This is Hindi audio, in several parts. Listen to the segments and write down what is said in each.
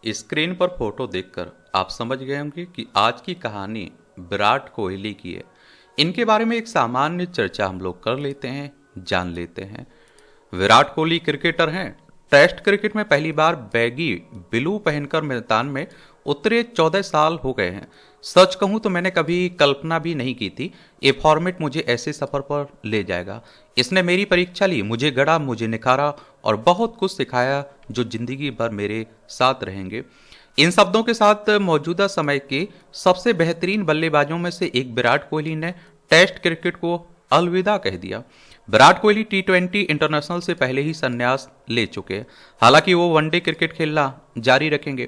स्क्रीन पर फोटो देखकर आप समझ गए होंगे कि आज की कहानी विराट कोहली की है। इनके बारे में एक सामान्य चर्चा हम लोग कर लेते हैं, जान लेते हैं। विराट कोहली क्रिकेटर हैं। टेस्ट क्रिकेट में पहली बार बैगी ब्लू पहनकर मैदान में उतरे 14 साल हो गए हैं। सच कहूं तो मैंने कभी कल्पना भी नहीं की थी ये फॉर्मेट मुझे ऐसे सफर पर ले जाएगा। इसने मेरी परीक्षा ली, मुझे गढ़ा, मुझे निखारा और बहुत कुछ सिखाया जो जिंदगी भर मेरे साथ रहेंगे। इन शब्दों के साथ मौजूदा समय के सबसे बेहतरीन बल्लेबाजों में से एक विराट कोहली ने टेस्ट क्रिकेट को अलविदा कह दिया। विराट कोहली टी20 इंटरनेशनल से पहले ही संन्यास ले चुके हैं। हालांकि वो वनडे क्रिकेट खेलना जारी रखेंगे।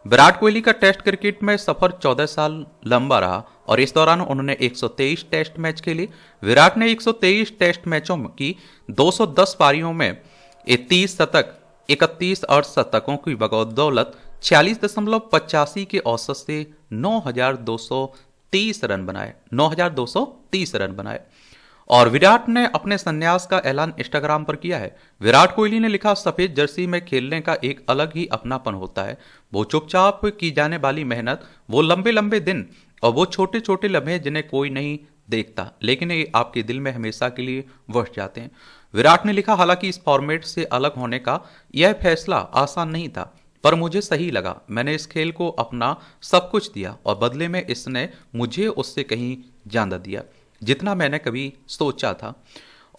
विराट कोहली का टेस्ट क्रिकेट में सफर 14 साल लंबा रहा और इस दौरान उन्होंने 123 टेस्ट मैच खेले। विराट ने 123 टेस्ट मैचों की 210 पारियों में 30 शतक, 31 अर्धशतकों की बदौलत 46.85 के औसत से 9,230 रन बनाए। 9,230 रन बनाए और विराट ने अपने संन्यास का ऐलान इंस्टाग्राम पर किया है। विराट कोहली ने लिखा, सफेद जर्सी में खेलने का एक अलग ही अपनापन होता है। वो चुपचाप की जाने वाली मेहनत, वो लंबे लंबे दिन और वो छोटे छोटे लम्हे जिन्हें कोई नहीं देखता लेकिन ये आपके दिल में हमेशा के लिए बस जाते हैं। विराट ने लिखा, हालांकि इस फॉर्मेट से अलग होने का यह फैसला आसान नहीं था पर मुझे सही लगा। मैंने इस खेल को अपना सब कुछ दिया और बदले में इसने मुझे उससे कहीं ज्यादा दिया जितना मैंने कभी सोचा था।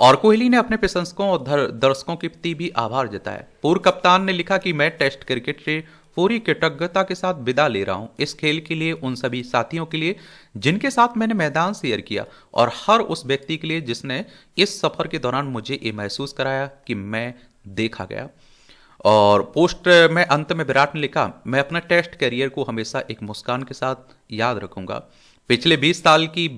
और कोहली ने अपने प्रशंसकों और दर्शकों के प्रति भी आभार जताया। पूर्व कप्तान ने लिखा कि मैं टेस्ट क्रिकेट से पूरी कृतज्ञता के साथ विदा ले रहा हूं, इस खेल के लिए, उन सभी साथियों के लिए जिनके साथ मैंने मैदान शेयर किया और हर उस व्यक्ति के लिए जिसने इस सफर के दौरान मुझे ये महसूस कराया कि मैं देखा गया। और पोस्ट में अंत में विराट ने लिखा, मैं अपना टेस्ट करियर को हमेशा एक मुस्कान के साथ याद रखूंगा। पिछले 20 साल की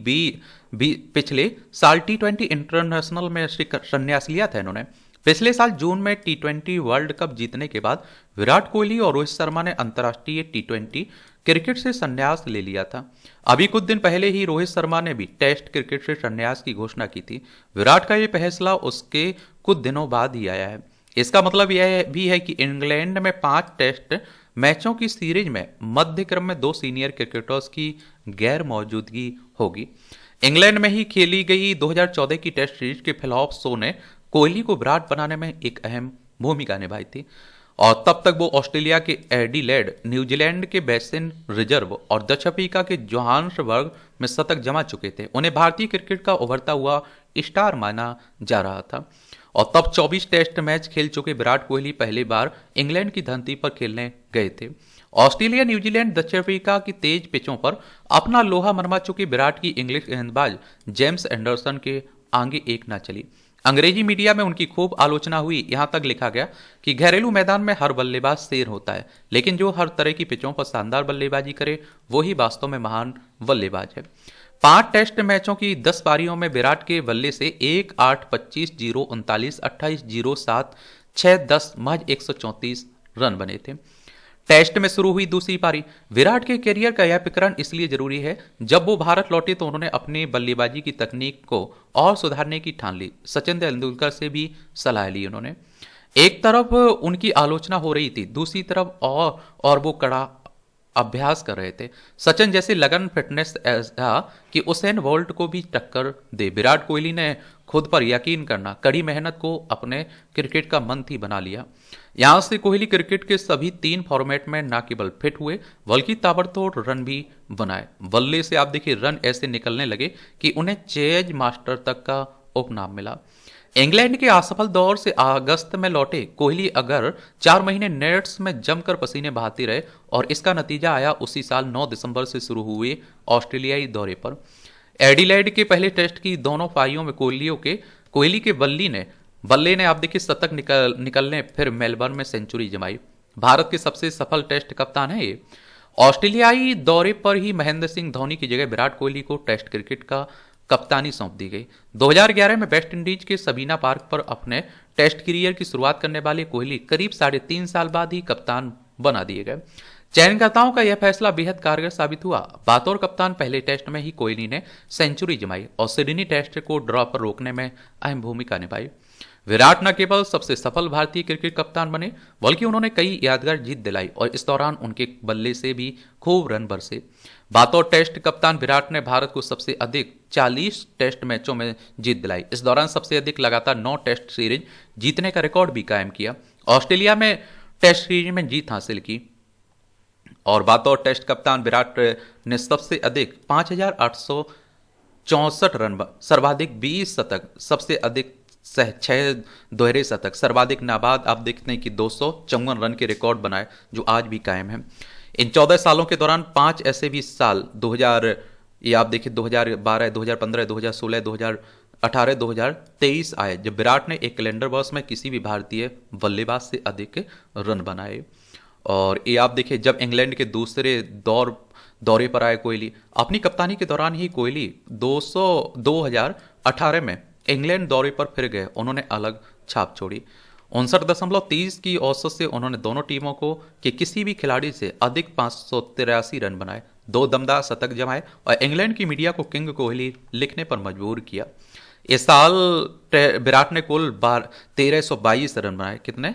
पिछले साल टी20 इंटरनेशनल में संन्यास लिया था इन्होंने। पिछले साल जून में टी20 वर्ल्ड कप जीतने के बाद विराट कोहली और रोहित शर्मा ने अंतर्राष्ट्रीय टी20 क्रिकेट से संन्यास ले लिया था। अभी कुछ दिन पहले ही रोहित शर्मा ने भी टेस्ट क्रिकेट से संन्यास की घोषणा की थी। विराट का यह फैसला उसके कुछ दिनों बाद ही आया है। इसका मतलब यह भी है कि इंग्लैंड में 5 टेस्ट मैचों की सीरीज में मध्य क्रम में 2 सीनियर क्रिकेटर्स की गैर मौजूदगी होगी। इंग्लैंड में ही खेली गई 2014 की टेस्ट सीरीज के प्लेऑफ शो ने कोहली को विराट बनाने में एक अहम भूमिका निभाई थी और तब तक वो ऑस्ट्रेलिया के एडिलेड, न्यूजीलैंड के बेसिन रिजर्व और दक्षिण अफ्रीका के जोहान्सबर्ग में शतक जमा चुके थे। उन्हें भारतीय क्रिकेट का उभरता हुआ स्टार माना जा रहा था और तब 24 टेस्ट मैच खेल चुके विराट कोहली पहली बार इंग्लैंड की धरती पर खेलने गए थे। ऑस्ट्रेलिया, न्यूजीलैंड, दक्षिण अफ्रीका की तेज पिचों पर अपना लोहा मनवा चुके विराट की इंग्लिश गेंदबाज जेम्स एंडरसन के आगे एक ना चली। अंग्रेजी मीडिया में उनकी खूब आलोचना हुई। यहां तक लिखा गया कि घरेलू मैदान में हर बल्लेबाज शेर होता है लेकिन जो हर तरह की पिचों पर शानदार बल्लेबाजी करे वही वास्तव में महान बल्लेबाज है। 5 टेस्ट मैचों की 10 पारियों में विराट के बल्ले से 1-8, 25-0, 39, 28-0, 7, 6-10 महज 134 रन बने थे। टेस्ट में शुरू हुई दूसरी पारी। विराट के करियर का यह प्रकरण इसलिए जरूरी है, जब वो भारत लौटे तो उन्होंने अपनी बल्लेबाजी की तकनीक को और सुधारने की ठान ली। सचिन तेंदुलकर से भी सलाह ली उन्होंने। एक तरफ उनकी आलोचना हो रही थी, दूसरी तरफ और वो कड़ा अभ्यास कर रहे थे। सचिन जैसे लगन, फिटनेस था कि उसेन बोल्ट को भी टक्कर दे। विराट कोहली ने खुद पर यकीन करना, कड़ी मेहनत को अपने क्रिकेट का मंत्र बना लिया। यहां से कोहली क्रिकेट के सभी 3 फॉर्मेट में न केवल फिट हुए बल्कि ताबड़तोड़ रन भी बनाए। बल्ले से आप देखिए रन ऐसे निकलने लगे कि उन्हें चेज मास्टर तक का उपनाम मिला। इंग्लैंड के असफल दौर से अगस्त में लौटे कोहली अगर 4 महीने नेट्स में जमकर पसीने बहाते रहे और इसका नतीजा आया उसी साल 9 दिसंबर से शुरू हुए ऑस्ट्रेलियाई दौरे पर। एडिलेड के पहले टेस्ट की दोनों पारियों में कोहली के बल्ले ने आप देखिए शतक निकलने फिर मेलबर्न में सेंचुरी जमाई। भारत के सबसे सफल टेस्ट कप्तान है ये। ऑस्ट्रेलियाई दौरे पर ही महेंद्र सिंह धोनी की जगह विराट कोहली को टेस्ट क्रिकेट का कप्तानी सौंप दी गई। 2011 में वेस्ट इंडीज के सबीना पार्क पर अपने टेस्ट करियर की शुरुआत करने वाले कोहली करीब 3.5 साल बाद ही कप्तान बना दिए गए। चयनकर्ताओं का यह फैसला बेहद कारगर साबित हुआ। बतौर कप्तान पहले टेस्ट में ही कोहली ने सेंचुरी जमाई और सिडनी टेस्ट को ड्रॉ पर रोकने में अहम भूमिका निभाई। विराट न केवल सबसे सफल भारतीय क्रिकेट कप्तान बने, बल्कि उन्होंने कई यादगार जीत दिलाई और इस दौरान उनके बल्ले से भी खूब रन बरसे। बतौर टेस्ट कप्तान विराट ने भारत को सबसे अधिक 40 टेस्ट मैचों में जीत दिलाई। इस दौरान सबसे अधिक लगातार 9 टेस्ट सीरीज जीतने का रिकॉर्ड भी कायम किया। ऑस्ट्रेलिया में टेस्ट सीरीज में जीत हासिल की और बतौर टेस्ट कप्तान विराट ने सबसे अधिक 5,864 रन, सर्वाधिक 20 शतक, सबसे अधिक 6 दोहरे शतक, सर्वाधिक नाबाद आप देखते हैं कि 254 रन के रिकॉर्ड बनाए जो आज भी कायम है। इन 14 सालों के दौरान 5 ऐसे भी साल 2000, ये आप देखिए 2012, 2015, 2016, 2018, 2023 आए जब विराट ने एक कैलेंडर वर्ष में किसी भी भारतीय बल्लेबाज से अधिक रन बनाए। और ये आप देखिए जब इंग्लैंड के दूसरे दौरे पर आए कोहली, अपनी कप्तानी के दौरान ही कोहली 2018 में इंग्लैंड दौरे पर फिर गए, उन्होंने अलग छाप छोड़ी। 59.30 की औसत से उन्होंने दोनों टीमों को कि किसी भी खिलाड़ी से अधिक 583 रन बनाए, 2 दमदार शतक जमाए और इंग्लैंड की मीडिया को किंग कोहली लिखने पर मजबूर किया। इस साल विराट ने कुल 1322 रन बनाए। कितने?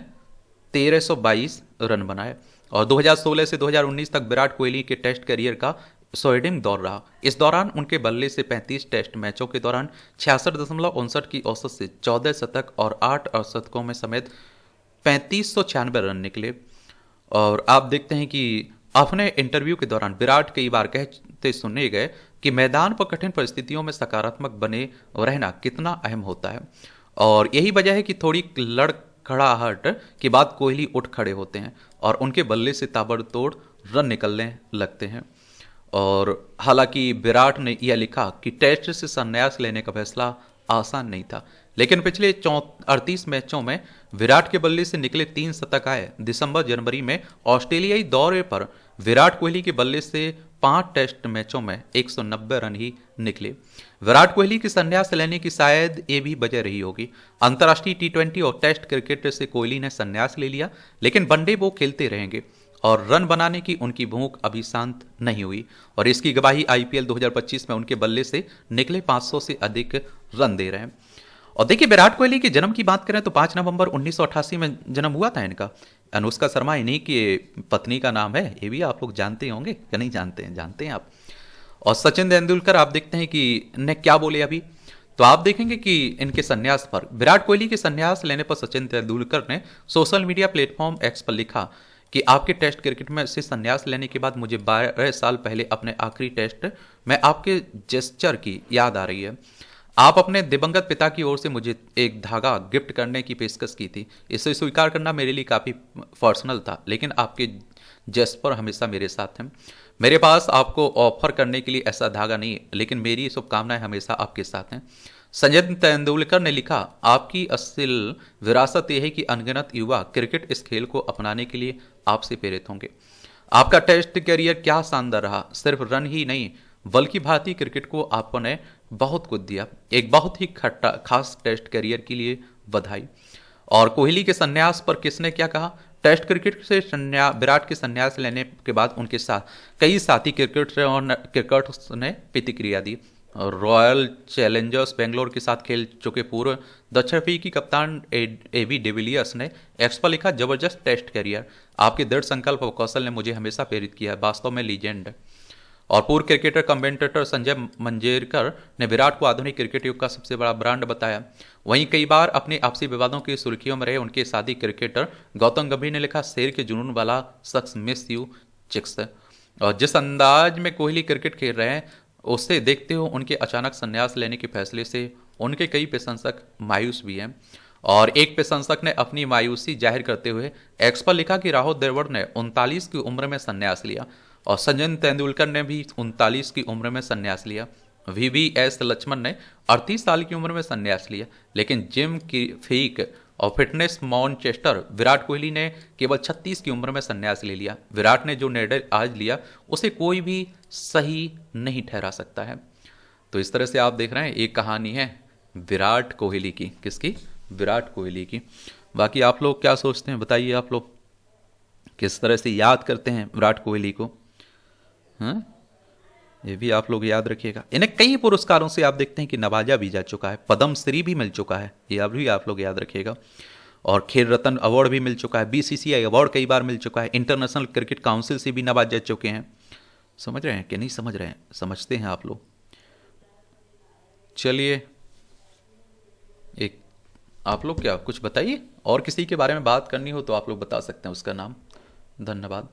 1322 रन बनाए। और 2016 से 2019 तक विराट कोहली के टेस्ट करियर का स्वर्णिम दौर रहा। इस दौरान उनके बल्ले से 35 टेस्ट मैचों के दौरान 66.59 की औसत से 14 शतक और 8 अर्धशतकों में समेत 3596 रन निकले। और आप देखते हैं कि अपने इंटरव्यू के दौरान विराट कई बार कहते सुने गए कि मैदान पर कठिन परिस्थितियों में सकारात्मक बने रहना कितना अहम होता है। और यही वजह है कि थोड़ी लड़खड़ाहट के बाद कोहली उठ खड़े होते हैं और उनके बल्ले से ताबड़तोड़ रन निकलने लगते हैं। और हालांकि विराट ने यह लिखा कि टेस्ट से संन्यास लेने का फैसला आसान नहीं था, लेकिन पिछले 38 मैचों में विराट के बल्ले से निकले 3 शतक आए। दिसंबर जनवरी में ऑस्ट्रेलियाई दौरे पर विराट कोहली के बल्ले से 5 टेस्ट मैचों में 190 रन ही निकले। विराट कोहली के संन्यास लेने की शायद ये भी वजह रही होगी। अंतर्राष्ट्रीय T20 और टेस्ट क्रिकेट से कोहली ने संन्यास ले लिया, लेकिन वनडे वो खेलते रहेंगे और रन बनाने की उनकी भूख अभी शांत नहीं हुई। और इसकी गवाही IPL 2025 में उनके बल्ले से निकले 500 से अधिक रन दे रहे हैं। और देखिए विराट कोहली के जन्म की बात करें तो 5 नवंबर 1988 में जन्म हुआ था इनका। अनुष्का शर्मा इन्हीं की पत्नी का नाम है, ये भी आप लोग जानते होंगे या नहीं जानते हैं? जानते हैं आप। और सचिन तेंदुलकर आप देखते हैं कि ने क्या बोले अभी, तो आप देखेंगे कि इनके संन्यास पर, विराट कोहली के संन्यास लेने पर सचिन तेंदुलकर ने सोशल मीडिया प्लेटफॉर्म X पर लिखा कि आपके टेस्ट क्रिकेट में से संन्यास लेने के बाद मुझे 12 साल पहले अपने आखिरी टेस्ट में आपके जेस्चर की याद आ रही है। आप अपने दिवंगत पिता की ओर से मुझे एक धागा गिफ्ट करने की पेशकश की थी। इसे स्वीकार करना मेरे लिए काफ़ी पर्सनल था, लेकिन आपके जेस्चर हमेशा मेरे साथ हैं। मेरे पास आपको ऑफर करने के लिए ऐसा धागा नहीं, लेकिन मेरी शुभकामनाएं हमेशा आपके साथ हैं। संजय तेंदुलकर ने लिखा, आपकी असल विरासत यह है कि अनगिनत युवा क्रिकेट इस खेल को अपनाने के लिए आपसे प्रेरित होंगे। आपका टेस्ट करियर क्या शानदार रहा, सिर्फ रन ही नहीं बल्कि भारतीय क्रिकेट को आपने बहुत कुछ दिया। एक बहुत ही खास टेस्ट करियर के लिए बधाई। और कोहली के संन्यास पर किसने क्या कहा? टेस्ट क्रिकेट से विराट के संन्यास लेने के बाद उनके साथ कई साथी क्रिकेटर्स ने प्रतिक्रिया दी। रॉयल चैलेंजर्स बेंगलोर के साथ खेल चुके पूर्व दक्षिण अफ्रीकी कप्तान AB डिविलियर्स ने X पर लिखा, जबरदस्त टेस्ट करियर, आपके दृढ़ संकल्प और कौशल ने मुझे हमेशा प्रेरित किया, वास्तव में लीजेंड। और पूर्व क्रिकेटर कमेंटेटर संजय मंजेरकर ने विराट को आधुनिक क्रिकेट युग का सबसे बड़ा ब्रांड बताया। वहीं कई बार अपने आपसी विवादों की सुर्खियों में रहे उनके साथी क्रिकेटर गौतम गंभीर ने लिखा, शेर के जुनून वाला शख्स, मिस यू चिक्स। और जिस अंदाज में कोहली क्रिकेट खेल रहे हैं उससे देखते हुए उनके अचानक संन्यास लेने के फैसले से उनके कई प्रशंसक मायूस भी हैं। और एक प्रशंसक ने अपनी मायूसी जाहिर करते हुए X पर लिखा कि राहुल द्रविड़ ने 39 की उम्र में संन्यास लिया और सचिन तेंदुलकर ने भी 39 की उम्र में संन्यास लिया। VVS लक्ष्मण ने 38 साल की उम्र में संन्यास लिया, लेकिन जिम की फीक और फिटनेस मॉन्चेस्टर विराट कोहली ने केवल 36 की उम्र में संन्यास ले लिया। विराट ने जो निर्णय आज लिया उसे कोई भी सही नहीं ठहरा सकता है। तो इस तरह से आप देख रहे हैं एक कहानी है विराट कोहली की। किसकी? विराट कोहली की। बाकी आप लोग क्या सोचते हैं बताइए, आप लोग किस तरह से याद करते हैं विराट कोहली को? हाँ, ये भी आप लोग याद रखिएगा। इन्हें कई पुरस्कारों से आप देखते हैं कि नवाजा भी जा चुका है, पद्म श्री भी मिल चुका है, ये भी आप लोग याद रखिएगा। और खेल रत्न अवार्ड भी मिल चुका है, बीसीसीआई अवार्ड कई बार मिल चुका है, इंटरनेशनल क्रिकेट काउंसिल से भी नवाज जा चुके हैं। समझ रहे हैं कि नहीं समझ रहे हैं? समझते हैं आप लोग। चलिए, एक आप लोग क्या कुछ बताइए, और किसी के बारे में बात करनी हो तो आप लोग बता सकते हैं उसका नाम। धन्यवाद।